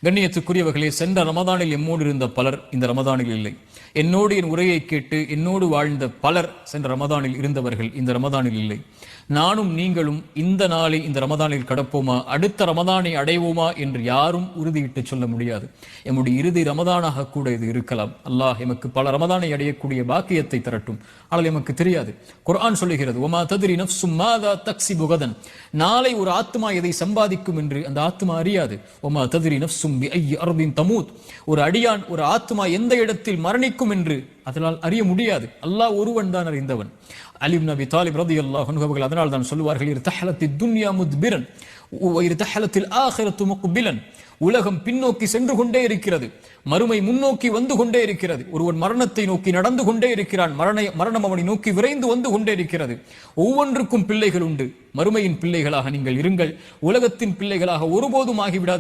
கண்ணியத்துக்குரியவர்களே, சென்ற ரமதானில் எம்மோடு இருந்த பலர் இந்த ரமதானில் இல்லை. என்னோடு என் உரையை கேட்டு என்னோடு வாழ்ந்த பலர் சென்ற ரமதானில் இருந்தவர்கள் இந்த ரமதானில் இல்லை. நானும் நீங்களும் இந்த நாளை இந்த ரமதானில் கடப்போமா, அடுத்த ரமதானை அடைவோமா என்று யாரும் உறுதியிட்டு சொல்ல முடியாது. எம்முடைய இறுதி ரமதானாக கூட இது இருக்கலாம். அல்லாஹ் எமக்கு பல ரமதானை அடையக்கூடிய பாக்கியத்தை தரட்டும். ஆனால் எமக்கு தெரியாது. குர்ஆன் சொல்லுகிறது, ஒமா தத்ரி நஃப்சும் மாதா தக்ஸிபு கதன், நாளை ஒரு ஆத்மா எதை சம்பாதிக்கும் என்று அந்த ஆத்மா அறியாது. ஒமா தத்ரி நஃப்சும் பிஐயி அர்தின் தமூத், ஒரு அடியான் ஒரு ஆத்மா எந்த இடத்தில் மரணிக்கும் என்று அதனால் அறிய முடியாது. அல்லாஹ் ஒருவன் தான் அறிந்தவன். அலி இப்னு அபி தாலிப் ரலியல்லாஹு அன்ஹு அவர்கள் அதனால் தான் சொல்லுவார்கள், இர்தஹலத்தித் துன்யா முத்பிரன் வ இர்தஹலத்தில் ஆகிரத்து முக்பிலன், உலகம் பின்னோக்கி சென்று கொண்டே இருக்கிறது, மறுமை முன்னோக்கி வந்து கொண்டே இருக்கிறது. ஒருவன் மரணத்தை நோக்கி நடந்து கொண்டே இருக்கிறான், மரணம் அவனை நோக்கி விரைந்து வந்து கொண்டே இருக்கிறது. ஒவ்வொன்றுக்கும் பிள்ளைகள் உண்டு. மறுமையின் பிள்ளைகளாக நீங்கள் இருங்கள், உலகத்தின் பிள்ளைகளாக ஒருபோதும் ஆகிவிடாது.